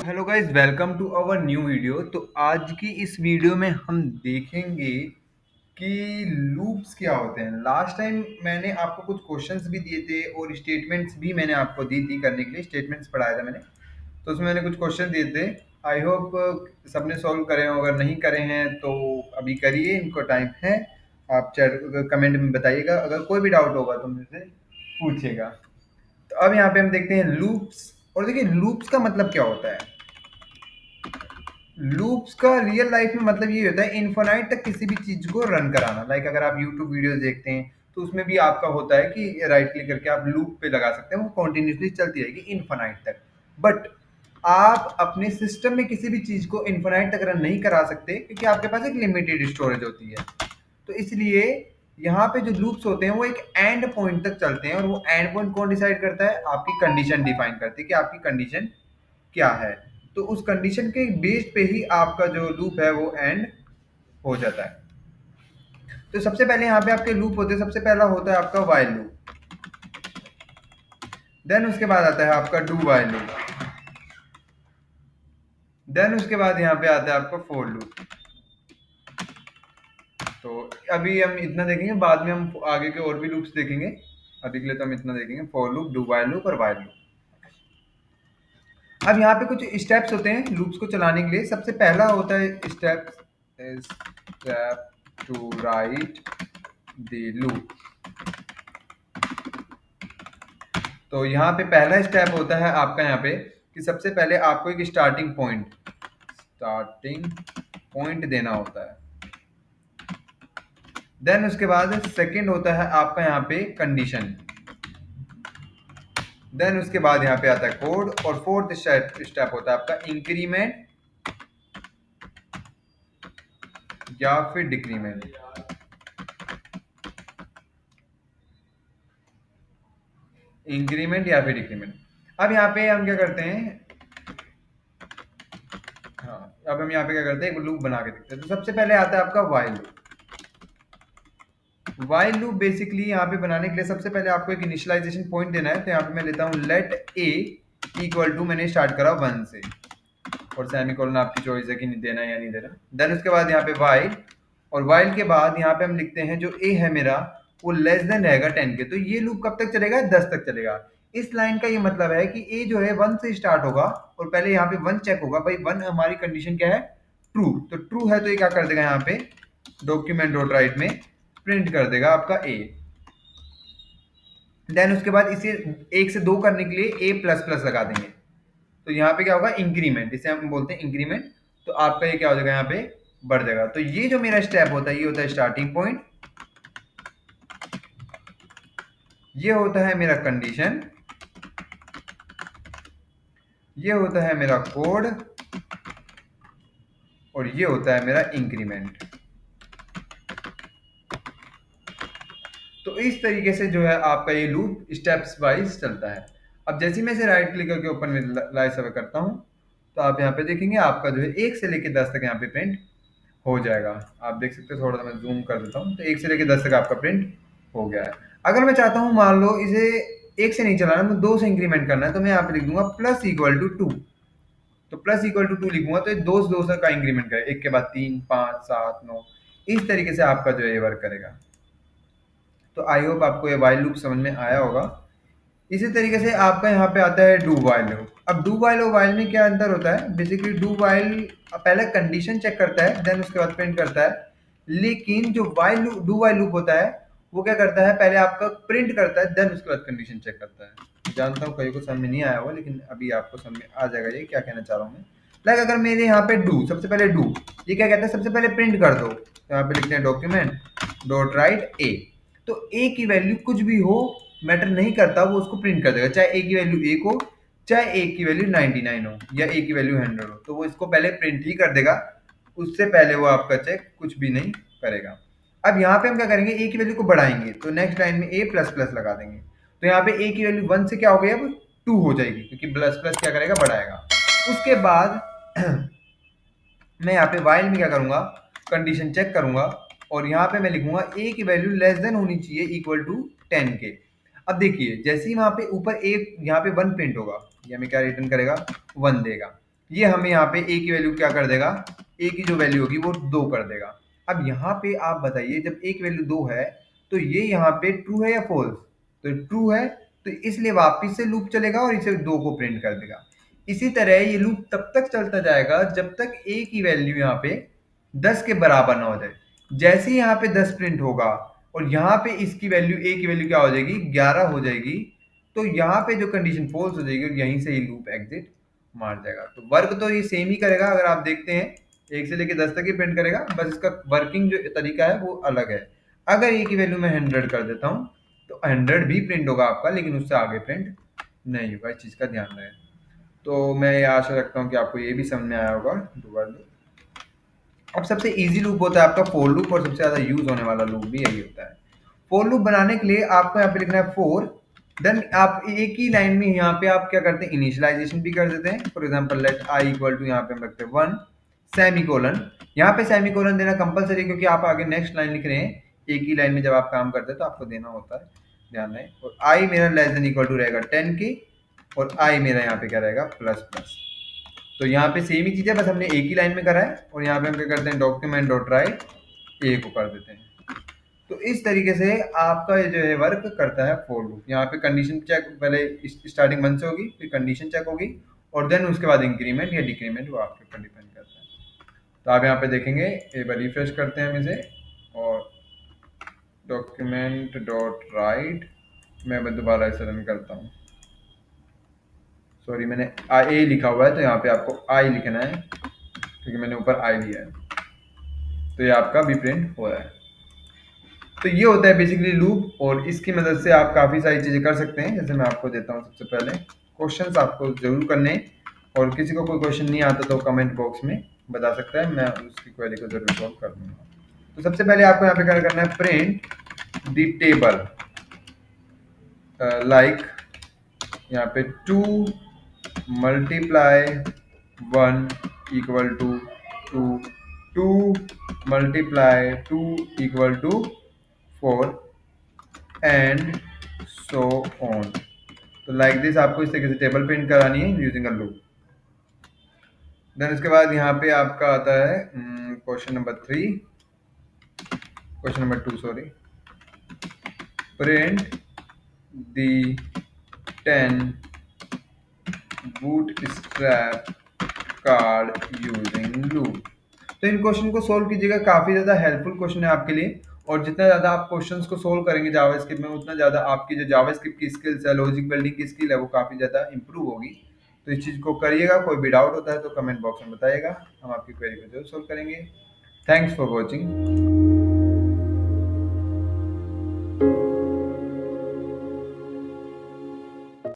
Hello guys, welcome to our new video. तो आज की इस वीडियो में हम देखेंगे कि लूप्स क्या होते हैं। लास्ट टाइम मैंने आपको कुछ क्वेश्चंस भी दिए थे और स्टेटमेंट्स भी मैंने आपको दी थी करने के लिए। स्टेटमेंट्स पढ़ाया था मैंने, तो उसमें मैंने कुछ क्वेश्चन दिए थे। आई होप सबने सॉल्व करे हों। अगर नहीं करे हैं तो अभी करिए, इनको टाइम है। आप चैट कमेंट में बताइएगा, अगर कोई भी डाउट होगा तो मुझसे पूछिएगा। तो अब यहाँ पे हम देखते हैं लूप्स। और देखिए, लूप्स का मतलब क्या होता है। लूप्स का रियल लाइफ में मतलब ये होता है इनफाइनाइट तक किसी भी चीज को रन कराना। लाइक अगर आप यूट्यूब वीडियोस देखते हैं तो उसमें भी आपका होता है कि राइट क्लिक करके आप लूप पे लगा सकते हैं, वो कॉन्टिन्यूसली चलती रहेगी इनफाइनाइट तक। बट आप अपने सिस्टम में किसी भी चीज को इनफाइनाइट तक रन नहीं करा सकते, क्योंकि आपके पास एक लिमिटेड स्टोरेज होती है। तो इसलिए यहाँ पे जो लूप्स होते हैं वो एक एंड पॉइंट तक चलते हैं, और वो एंड पॉइंट कौन डिसाइड करता है? आपकी कंडीशन डिफाइन करती है कि आपकी कंडीशन क्या है। तो उस कंडीशन के बेस पे ही आपका जो लूप है वो एंड हो जाता है। तो सबसे पहले यहाँ पे आपके लूप होते हैं। सबसे पहला होता है आपका वाइल लूप, देन उसके बाद आता है आपका डू वाइल लूप, देन उसके बाद यहाँ पे आता है आपका फोर लूप। तो अभी हम इतना देखेंगे, बाद में हम आगे के और भी लूप्स देखेंगे। अभी के लिए तो हम इतना देखेंगे, for loop, do while loop और वाइल लूप। अब यहाँ पे कुछ स्टेप्स होते हैं लूप्स को चलाने के लिए। सबसे पहला होता है step to write the loop. तो यहाँ पे पहला स्टेप होता है आपका यहाँ पे कि सबसे पहले आपको एक स्टार्टिंग पॉइंट देना होता है। देन उसके बाद सेकंड होता है आपका यहाँ पे कंडीशन। देन उसके बाद यहाँ पे आता है कोड, और फोर्थ स्टेप होता है आपका इंक्रीमेंट या फिर डिक्रीमेंट। इंक्रीमेंट या फिर डिक्रीमेंट। अब यहाँ पे हम क्या करते हैं, हाँ, अब हम यहाँ पे क्या करते हैं, एक लूप बना के देखते हैं। तो सबसे पहले आता है आपका while loop. While loop basically यहाँ पे बनाने के लिए सबसे पहले आपको एक इनिशियलाइजेशन पॉइंट देना है। तो यहाँ पे मैं लेता हूँ लेट ए इक्वल टू, मैंने स्टार्ट करा 1 से, और सेमीकोलन आपकी चॉइस है कि नहीं देना या नहीं देना। देन उसके बाद यहाँ पे वाइल, और वाइल के बाद यहाँ पे हम लिखते हैं जो ए है मेरा वो लेस देन रहेगा 10 के। तो ये लूप कब तक चलेगा? 10 तक चलेगा। इस लाइन का ये मतलब है कि ए जो है 1 से स्टार्ट होगा, और पहले यहाँ पे 1 चेक होगा। भाई 1 हमारी कंडीशन क्या है? ट्रू। तो ट्रू है तो ये क्या कर देगा, यहाँ पे डॉक्यूमेंट डॉट राइट में प्रिंट कर देगा आपका ए। देन उसके बाद इसे 1 से 2 करने के लिए ए प्लस प्लस लगा देंगे। तो यहाँ पे क्या होगा? इंक्रीमेंट, इसे हम बोलते हैं इंक्रीमेंट। तो आपका ये क्या हो जाएगा, यहाँ पे बढ़ जाएगा। तो ये जो मेरा स्टेप होता है ये होता है स्टार्टिंग पॉइंट, ये होता है मेरा कंडीशन, ये होता है मेरा कोड, और ये होता है मेरा इंक्रीमेंट। तो इस तरीके से जो है आपका ये लूप स्टेप्स वाइज चलता है। अब जैसे ही मैं इसे राइट क्लिक करके ओपन में लाइव सर्वे करता हूँ, तो आप यहाँ पे देखेंगे आपका जो है 1 से लेके 10 तक यहाँ पे प्रिंट हो जाएगा। आप देख सकते हैं, थोड़ा सा मैं जूम कर देता हूँ। तो 1 से लेके 10 तक आपका प्रिंट हो गया है। अगर मैं चाहता हूँ, मान लो इसे 1 से नहीं चलाना, मुझे 2 से इंक्रीमेंट करना है, तो मैं यहाँ पे लिख दूंगा प्लस इक्वल टू 2। तो प्लस इक्वल टू 2 लिखूंगा तो ये 2 से का इंक्रीमेंट करेगा, 1 के बाद 3, 5, 7, 9। इस तरीके से आपका जो है ये वर्क करेगा। तो आई होप आपको ये वाइल लूप समझ में आया होगा। इसी तरीके से आपका यहाँ पे आता है डू वाइल लूप। अब डू वाइल और वाइल में क्या अंतर होता है? बेसिकली डू वाइल पहले कंडीशन चेक करता है, देन उसके बाद प्रिंट करता है। लेकिन जो वाइल डू वाइल लूप होता है वो क्या करता है? पहले आपका प्रिंट करता है, देन उसके बाद कंडीशन चेक करता है। जानता हूँ कहीं को समझ में नहीं आया होगा, लेकिन अभी आपको समझ में आ जाएगा ये क्या कहना चाह रहा हूँ मैं। लाइक अगर मेरे यहाँ पे डू, सबसे पहले डू, ये क्या कहता है? सबसे पहले प्रिंट कर दो। तो यहाँ पे लिखते हैं डॉक्यूमेंट डॉट राइट ए। तो ए की वैल्यू कुछ भी हो, मैटर नहीं करता, वो उसको प्रिंट कर देगा। चाहे ए की वैल्यू 1 हो, चाहे ए की वैल्यू 99 हो, या ए की वैल्यू 100 हो, तो वो इसको पहले प्रिंट ही कर देगा। उससे पहले वो आपका चेक कुछ भी नहीं करेगा। अब यहाँ पे हम क्या करेंगे? ए की वैल्यू को बढ़ाएंगे, तो नेक्स्ट लाइन में ए प्लस प्लस लगा देंगे। तो यहाँ पे ए की वैल्यू 1 से क्या हो गई, अब 2 हो जाएगी, क्योंकि प्लस प्लस क्या करेगा? बढ़ाएगा। उसके बाद मैं यहाँ पे वाइल में क्या करूंगा? कंडीशन चेक करूंगा, और यहाँ पे मैं लिखूंगा ए की वैल्यू लेस देन होनी चाहिए इक्वल टू 10 के। अब देखिए, जैसे ही वहां पे ऊपर एक यहाँ पे 1 प्रिंट होगा, ये हमें क्या रिटर्न करेगा? 1 देगा। ये हमें यहाँ पे ए की वैल्यू क्या कर देगा, ए की जो वैल्यू होगी वो 2 कर देगा। अब यहाँ पे आप बताइए, जब ए की वैल्यू 2 है तो ये यहाँ पे ट्रू है या फॉल्स? तो ट्रू है, तो इसलिए वापिस से लूप चलेगा और इसे 2 को प्रिंट कर देगा। इसी तरह ये लूप तब तक चलता जाएगा जब तक ए की वैल्यू यहाँ पे 10 के बराबर ना हो जाए। जैसे ही यहाँ पे 10 प्रिंट होगा और यहाँ पे इसकी वैल्यू, ए की वैल्यू क्या हो जाएगी, 11 हो जाएगी, तो यहाँ पे जो कंडीशन फॉल्स हो जाएगी और यहीं से ही लूप एग्जिट मार जाएगा। तो वर्क तो ये सेम ही करेगा, अगर आप देखते हैं 1 से लेकर 10 तक ही प्रिंट करेगा, बस इसका वर्किंग जो तरीका है वो अलग है। अगर ए की वैल्यू मैं 100 कर देता हूँ तो 100 भी प्रिंट होगा आपका, लेकिन उससे आगे प्रिंट नहीं होगा। इस चीज़ का ध्यान रहे। तो मैं ये आशा रखता हूँ कि आपको ये भी समझ में आया होगा। दोबारा अब सबसे इजी लूप होता है आपका फोर लूप, और सबसे ज़्यादा यूज होने वाला लूप भी यही होता है। फोर लूप बनाने के लिए आपको यहाँ पे लिखना है 4, देन आप एक ही लाइन में यहाँ पे आप क्या करते हैं, इनिशियलाइजेशन भी कर देते हैं। For example let I equal to, यहाँ पे हम रखते हैं 1 सेमी कोलन। यहाँ पे सेमी कोलन देना कंपलसरी है, क्योंकि आप आगे नेक्स्ट लाइन लिख रहे हैं। एक ही लाइन में जब आप काम करते हैं तो आपको देना होता है, ध्यान रहे। और आई मेरा लेस देन इक्वल टू रहेगा 10 के, और आई मेरा यहाँ पे क्या रहेगा, प्लस प्लस। तो यहाँ पे सेम ही चीज़ है, बस हमने एक ही लाइन में करा है। और यहाँ पे हम क्या करते हैं, डॉक्यूमेंट डॉट राइट ए को कर देते हैं। तो इस तरीके से आपका ये जो है वर्क करता है फोर लूप। यहाँ पे कंडीशन चेक पहले स्टार्टिंग 1 से होगी, फिर कंडीशन चेक होगी, और देन उसके बाद इंक्रीमेंट या डिक्रीमेंट, वो आपके ऊपर डिपेंड करता है। तो आप यहाँ पे देखेंगे, एक बार रिफ्रेश करते हैं हम इसे, और डॉक्यूमेंट डॉट राइट मैं दोबारा इसे रन करता हूँ। सॉरी, मैंने ए लिखा हुआ है, तो यहाँ पे आपको आई लिखना है, क्योंकि मैंने ऊपर आई लिया है। तो ये आपका भी प्रिंट हो रहा है। तो ये होता है बेसिकली लूप, और इसकी मदद से आप काफ़ी सारी चीज़ें कर सकते हैं। जैसे मैं आपको देता हूँ, सबसे पहले क्वेश्चंस आपको जरूर करने हैं, और किसी को कोई क्वेश्चन नहीं आता तो कमेंट बॉक्स में बता सकता है, मैं उसकी क्वेरी को जरूर सॉल्व कर दूंगा। तो सबसे पहले आपको यहाँ पे क्या करना है, प्रिंट द टेबल लाइक, यहाँ पे 2 multiply 1 equal to 2, 2 multiply 2 equal to 4, and so on. तो लाइक दिस आपको इस तरीके से टेबल प्रिंट करानी है यूजिंग अ लूप। देन उसके बाद यहाँ पे आपका आता है question number 3, question number 2 sorry, print the 10 bootstrap card using loop. तो इन क्वेश्चन को सोल्व कीजिएगा, काफी ज्यादा हेल्पफुल क्वेश्चन है आपके लिए। और जितना ज्यादा आप क्वेश्चंस को सोल्व करेंगे जावास्क्रिप्ट में, उतना ज्यादा आपकी जो जावास्क्रिप्ट की स्किल्स है, लॉजिक बिल्डिंग की स्किल है, वो काफी ज्यादा इंप्रूव होगी। तो इस चीज को करिएगा। कोई भी डाउट होता है तो कमेंट बॉक्स में बताइएगा, हम आपकी क्वेरी को जरूर सोल्व करेंगे। Thanks for watching.